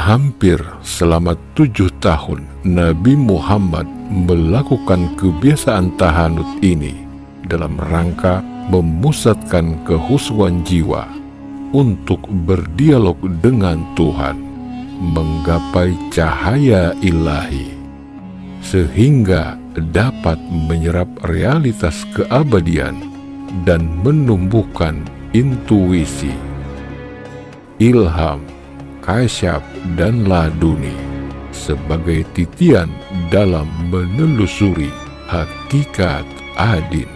Hampir selama 7 tahun Nabi Muhammad melakukan kebiasaan tahanut ini dalam rangka memusatkan kehusuan jiwa untuk berdialog dengan Tuhan, menggapai cahaya ilahi, sehingga dapat menyerap realitas keabadian dan menumbuhkan intuisi, ilham, kasyaf, dan laduni sebagai titian dalam menelusuri hakikat adin.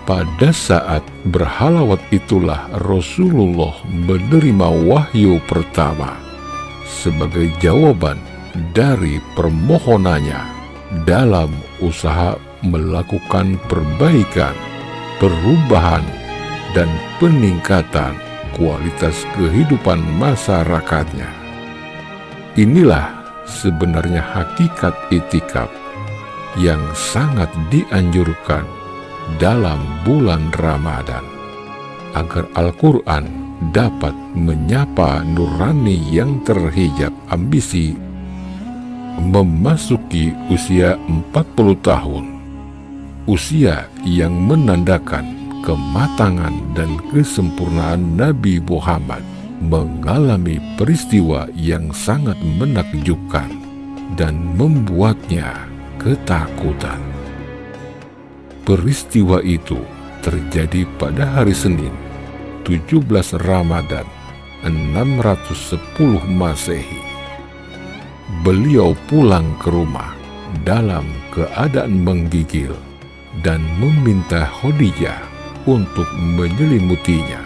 Pada saat berhalawat itulah Rasulullah menerima wahyu pertama sebagai jawaban dari permohonannya dalam usaha melakukan perbaikan, perubahan, dan peningkatan kualitas kehidupan masyarakatnya. Inilah sebenarnya hakikat itikaf yang sangat dianjurkan dalam bulan Ramadan, agar Al-Quran dapat menyapa nurani yang terhijab ambisi memasuki usia 40 tahun, usia yang menandakan kematangan dan kesempurnaan Nabi Muhammad mengalami peristiwa yang sangat menakjubkan dan membuatnya ketakutan. Peristiwa itu terjadi pada hari Senin, 17 Ramadan 610 Masehi. Beliau pulang ke rumah dalam keadaan menggigil dan meminta Khadijah untuk menyelimutinya.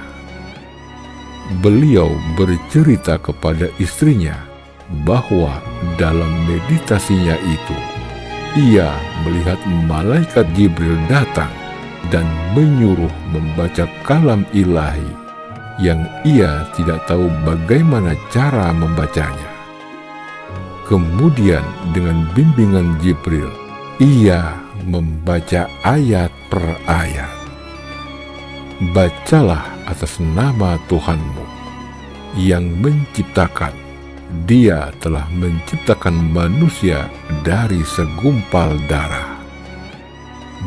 Beliau bercerita kepada istrinya bahwa dalam meditasinya itu ia melihat malaikat Jibril datang dan menyuruh membaca kalam ilahi yang ia tidak tahu bagaimana cara membacanya. Kemudian dengan bimbingan Jibril, ia membaca ayat per ayat. Bacalah atas nama Tuhanmu yang menciptakan. Dia telah menciptakan manusia dari segumpal darah.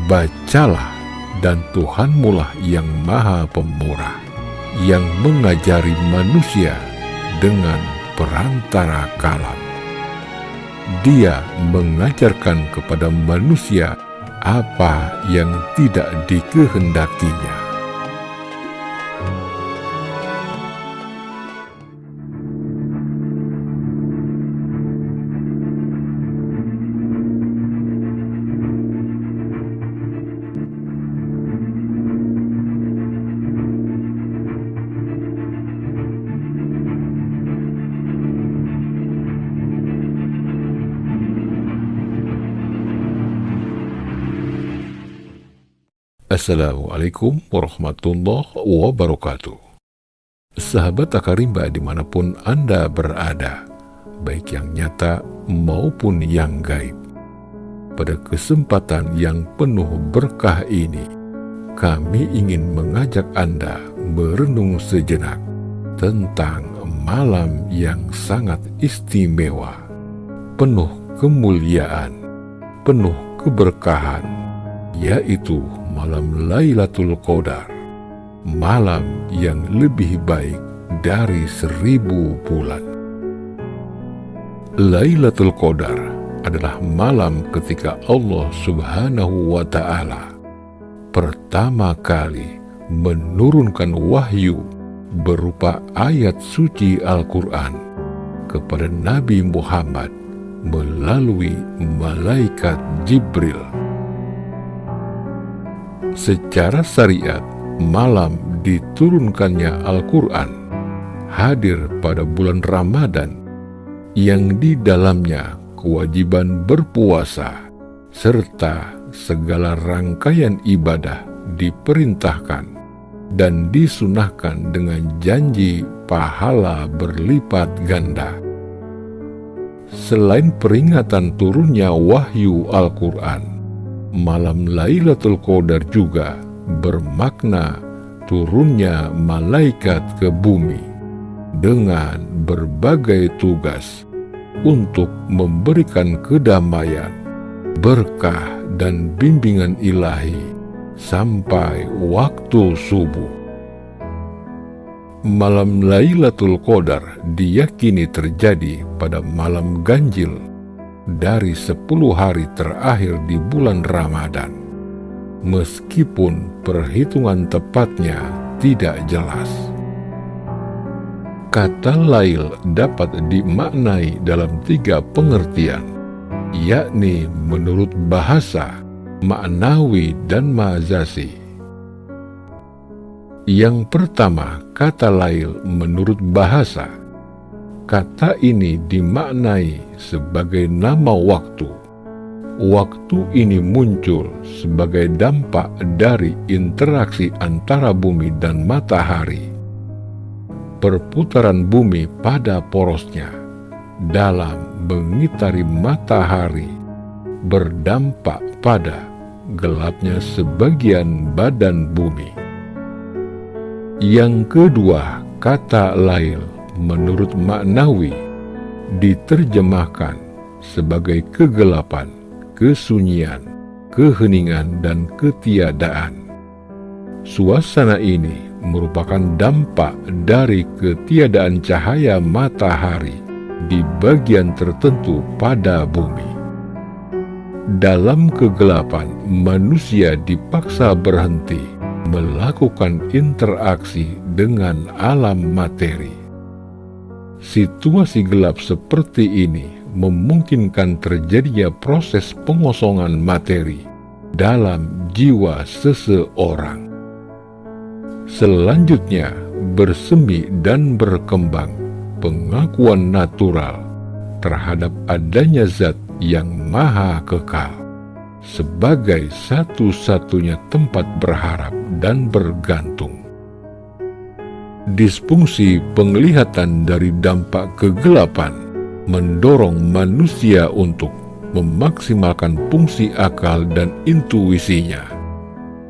Bacalah, dan Tuhanmulah yang Maha Pemurah, yang mengajari manusia dengan perantara kalam. Dia mengajarkan kepada manusia apa yang tidak dikehendakinya. Assalamualaikum warahmatullahi wabarakatuh. Sahabat Akarimba dimanapun Anda berada, baik yang nyata maupun yang gaib. Pada kesempatan yang penuh berkah ini, kami ingin mengajak Anda merenung sejenak tentang malam yang sangat istimewa, penuh kemuliaan, penuh keberkahan, yaitu malam Lailatul Qadar, malam yang lebih baik dari 1000 bulan. Lailatul Qadar adalah malam ketika Allah Subhanahu wa Ta'ala pertama kali menurunkan wahyu berupa ayat suci Al-Quran kepada Nabi Muhammad melalui malaikat Jibril. Secara syariat, malam diturunkannya Al-Quran hadir pada bulan Ramadan yang di dalamnya kewajiban berpuasa serta segala rangkaian ibadah diperintahkan dan disunahkan dengan janji pahala berlipat ganda. Selain peringatan turunnya wahyu Al-Quran, malam Lailatul Qadar juga bermakna turunnya malaikat ke bumi dengan berbagai tugas untuk memberikan kedamaian, berkah, dan bimbingan ilahi sampai waktu subuh. Malam Lailatul Qadar diyakini terjadi pada malam ganjil dari 10 hari terakhir di bulan Ramadan, meskipun perhitungan tepatnya tidak jelas. Kata lail dapat dimaknai dalam 3 pengertian, yakni menurut bahasa, maknawi, dan majasi. Yang pertama, kata lail menurut bahasa. Kata ini dimaknai sebagai nama waktu. Waktu ini muncul sebagai dampak dari interaksi antara bumi dan matahari. Perputaran bumi pada porosnya dalam mengitari matahari berdampak pada gelapnya sebagian badan bumi. Yang kedua, kata lail menurut maknawi diterjemahkan sebagai kegelapan, kesunyian, keheningan, dan ketiadaan. Suasana ini merupakan dampak dari ketiadaan cahaya matahari di bagian tertentu pada bumi. Dalam kegelapan, manusia dipaksa berhenti melakukan interaksi dengan alam materi. Situasi gelap seperti ini memungkinkan terjadinya proses pengosongan materi dalam jiwa seseorang. Selanjutnya, bersemi dan berkembang pengakuan natural terhadap adanya zat yang maha kekal sebagai satu-satunya tempat berharap dan bergantung. Disfungsi penglihatan dari dampak kegelapan mendorong manusia untuk memaksimalkan fungsi akal dan intuisinya.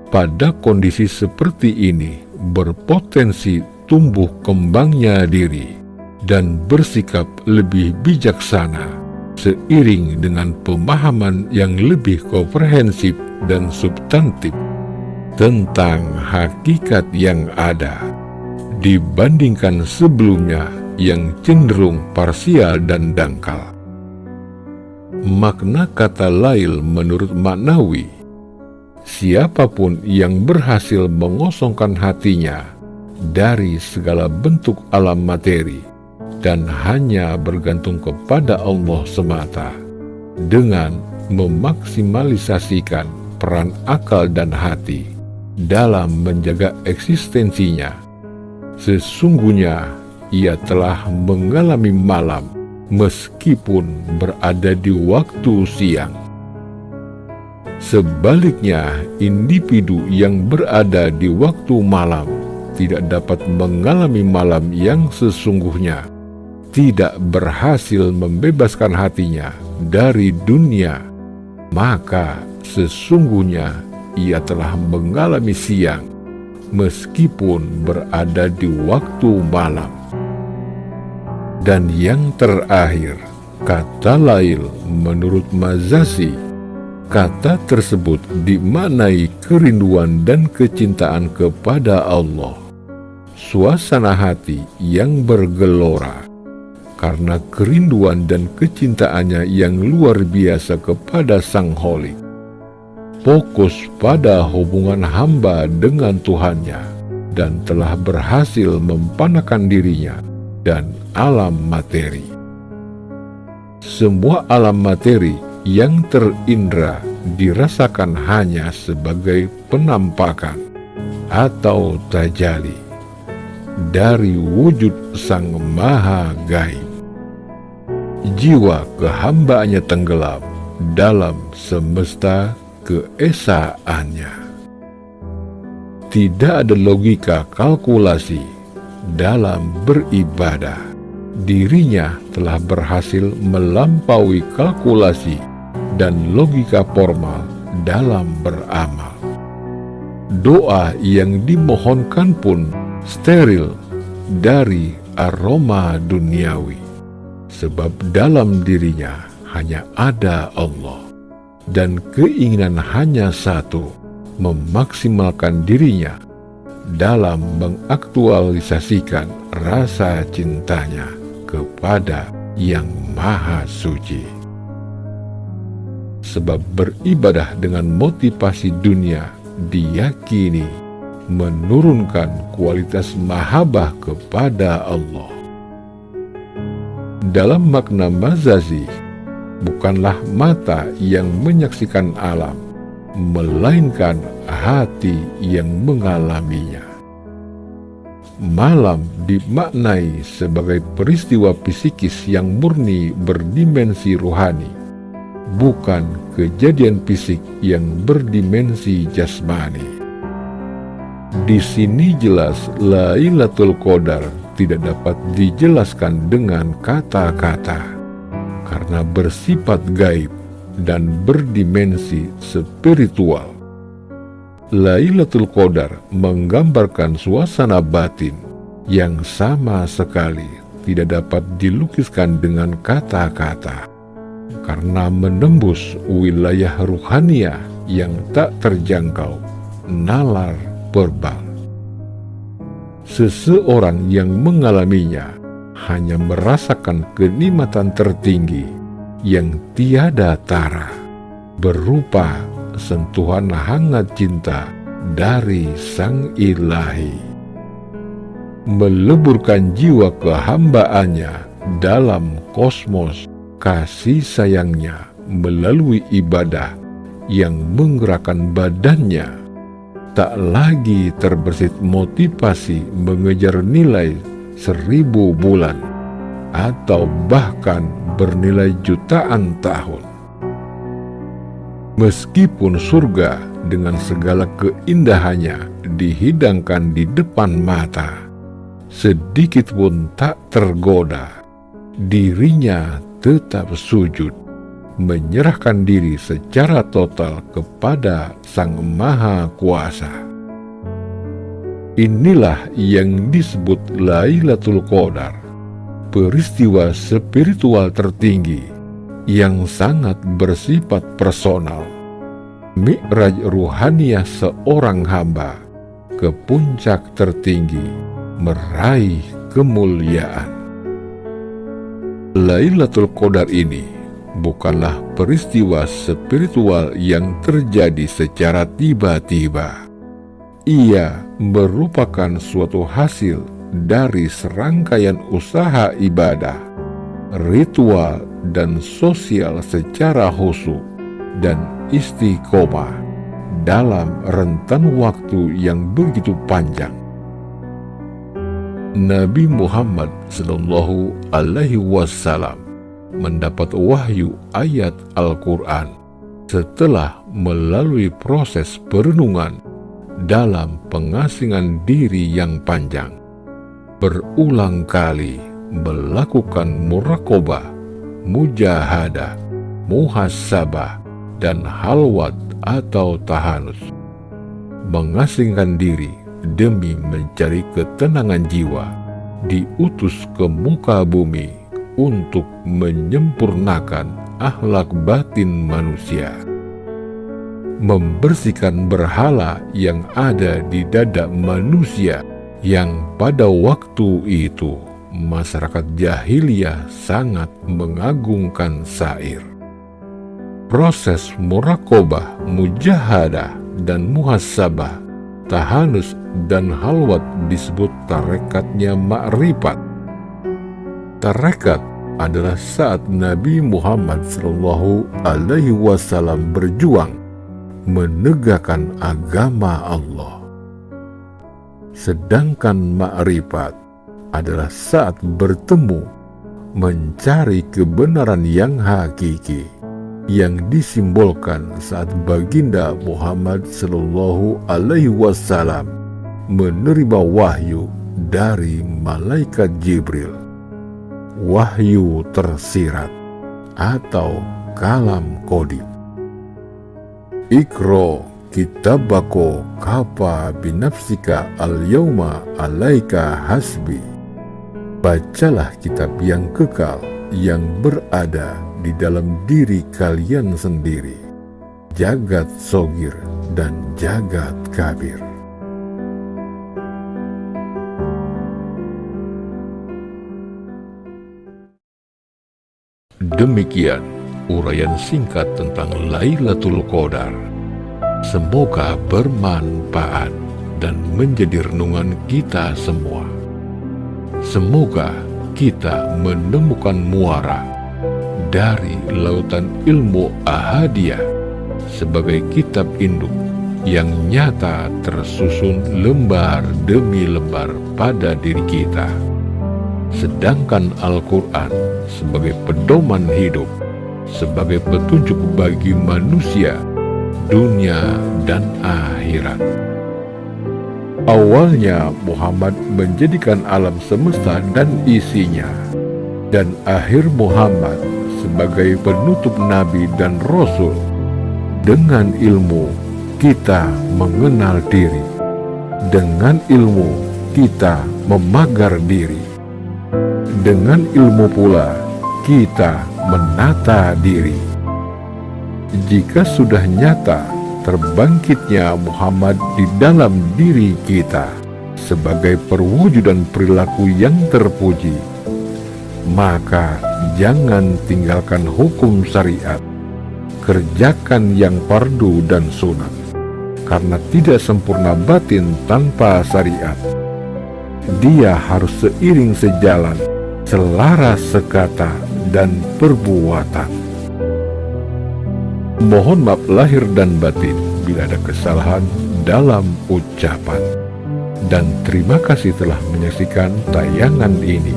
Pada kondisi seperti ini, berpotensi tumbuh kembangnya diri dan bersikap lebih bijaksana seiring dengan pemahaman yang lebih komprehensif dan substantif tentang hakikat yang ada dibandingkan sebelumnya yang cenderung parsial dan dangkal. Makna kata lail menurut maknawi, siapapun yang berhasil mengosongkan hatinya dari segala bentuk alam materi dan hanya bergantung kepada Allah semata dengan memaksimalisasikan peran akal dan hati dalam menjaga eksistensinya, sesungguhnya ia telah mengalami malam meskipun berada di waktu siang. Sebaliknya, individu yang berada di waktu malam tidak dapat mengalami malam yang sesungguhnya, tidak berhasil membebaskan hatinya dari dunia, maka sesungguhnya ia telah mengalami siang meskipun berada di waktu malam. Dan yang terakhir, kata lail menurut majasi, kata tersebut dimaknai kerinduan dan kecintaan kepada Allah, suasana hati yang bergelora karena kerinduan dan kecintaannya yang luar biasa kepada Sang Kholik, fokus pada hubungan hamba dengan Tuhannya, dan telah berhasil mempanahkan dirinya dan alam materi. Semua alam materi yang terindra dirasakan hanya sebagai penampakan atau tajali dari wujud Sang Maha Gaib. Jiwa kehambaannya tenggelam dalam semesta keesaannya. Tidak ada logika kalkulasi dalam beribadah. Dirinya telah berhasil melampaui kalkulasi dan logika formal dalam beramal. Doa yang dimohonkan pun steril dari aroma duniawi, sebab dalam dirinya hanya ada Allah, dan keinginan hanya satu, memaksimalkan dirinya dalam mengaktualisasikan rasa cintanya kepada Yang Maha Suci. Sebab beribadah dengan motivasi dunia diyakini menurunkan kualitas mahabbah kepada Allah. Dalam makna mazazi, bukanlah mata yang menyaksikan alam, melainkan hati yang mengalaminya. Malam dimaknai sebagai peristiwa psikis yang murni berdimensi rohani, bukan kejadian fisik yang berdimensi jasmani. Di sini jelas Lailatul Qadar tidak dapat dijelaskan dengan kata-kata, karena bersifat gaib dan berdimensi spiritual. Lailatul Qadar menggambarkan suasana batin yang sama sekali tidak dapat dilukiskan dengan kata-kata, karena menembus wilayah ruhaniyah yang tak terjangkau nalar verbal. Seseorang yang mengalaminya hanya merasakan kenikmatan tertinggi yang tiada tara, berupa sentuhan hangat cinta dari Sang Ilahi, meleburkan jiwa kehambaannya dalam kosmos kasih sayangnya melalui ibadah yang menggerakkan badannya, tak lagi terbersit motivasi mengejar nilai 1000 bulan atau bahkan bernilai jutaan tahun. Meskipun surga dengan segala keindahannya dihidangkan di depan mata, sedikit pun tak tergoda, dirinya tetap sujud, menyerahkan diri secara total kepada Sang Maha Kuasa. Inilah yang disebut Lailatul Qadar, peristiwa spiritual tertinggi yang sangat bersifat personal, mi'raj ruhaniyah seorang hamba ke puncak tertinggi, meraih kemuliaan. Lailatul Qadar ini bukanlah peristiwa spiritual yang terjadi secara tiba-tiba. Ia merupakan suatu hasil dari serangkaian usaha ibadah, ritual, dan sosial secara khusyuk dan istiqomah dalam rentan waktu yang begitu panjang. Nabi Muhammad SAW mendapat wahyu ayat Al-Quran setelah melalui proses perenungan dalam pengasingan diri yang panjang, berulang kali melakukan muraqabah, mujahadah, muhasabah, dan halwat atau tahanus, mengasingkan diri demi mencari ketenangan jiwa, diutus ke muka bumi untuk menyempurnakan akhlak batin manusia, membersihkan berhala yang ada di dada manusia yang pada waktu itu masyarakat jahiliyah sangat mengagungkan syair. Proses muraqabah, mujahadah, dan muhasabah, tahanus, dan halwat disebut tarekatnya ma'rifat. Tarekat adalah saat Nabi Muhammad SAW berjuang menegakkan agama Allah. Sedangkan ma'rifat adalah saat bertemu mencari kebenaran yang hakiki, yang disimbolkan saat baginda Muhammad SAW menerima wahyu dari malaikat Jibril, wahyu tersirat atau kalam qadim. Iqra kitabako kafa binafsika al-yawma alaika hasbi. Bacalah kitab yang kekal yang berada di dalam diri kalian sendiri, jagat sogir dan jagat kabir. Demikian uraian singkat tentang Lailatul Qadar. Semoga bermanfaat dan menjadi renungan kita semua. Semoga kita menemukan muara dari lautan ilmu ahadiyah sebagai kitab induk yang nyata tersusun lembar demi lembar pada diri kita. Sedangkan Al-Quran sebagai pedoman hidup, sebagai petunjuk bagi manusia, dunia dan akhirat. Awalnya Muhammad menjadikan alam semesta dan isinya, dan akhir Muhammad sebagai penutup nabi dan rasul. Dengan ilmu kita mengenal diri, dengan ilmu kita memagar diri, dengan ilmu pula kita menata diri. Jika sudah nyata terbangkitnya Muhammad di dalam diri kita sebagai perwujudan perilaku yang terpuji, maka jangan tinggalkan hukum syariat, kerjakan yang fardu dan sunat, karena tidak sempurna batin tanpa syariat. Dia harus seiring sejalan, selaras sekata dan perbuatan. Mohon maaf lahir dan batin bila ada kesalahan dalam ucapan. Dan terima kasih telah menyaksikan tayangan ini.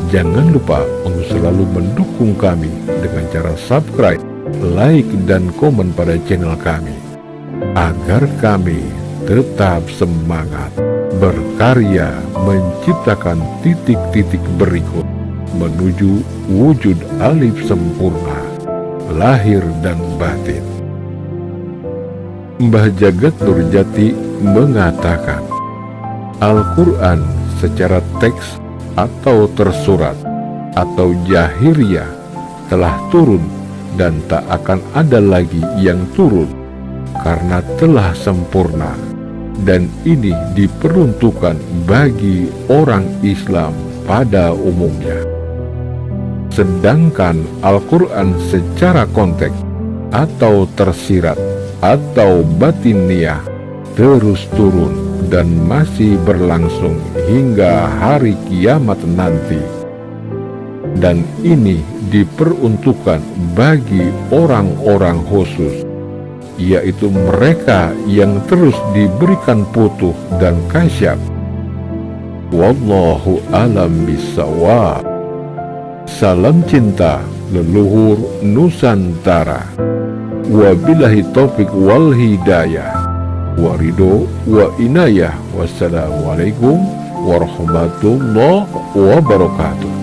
Jangan lupa untuk selalu mendukung kami dengan cara subscribe, like, dan komen pada channel kami, agar kami tetap semangat berkarya menciptakan titik-titik berikut menuju wujud alif sempurna, lahir dan batin. Mbah Jagat Nurjati mengatakan, Al-Quran secara teks atau tersurat atau jahiriyah telah turun dan tak akan ada lagi yang turun karena telah sempurna, dan ini diperuntukkan bagi orang Islam pada umumnya. Sedangkan Al-Quran secara konteks atau tersirat atau batiniah terus turun dan masih berlangsung hingga hari kiamat nanti. Dan ini diperuntukkan bagi orang-orang khusus, yaitu mereka yang terus diberikan putuh dan kasyaf. Wallahu a'lam bishawab. Salam cinta leluhur Nusantara. Wabillahi taufik wal hidayah, waridho wa inayah. Wassalamualaikum warahmatullahi wabarakatuh.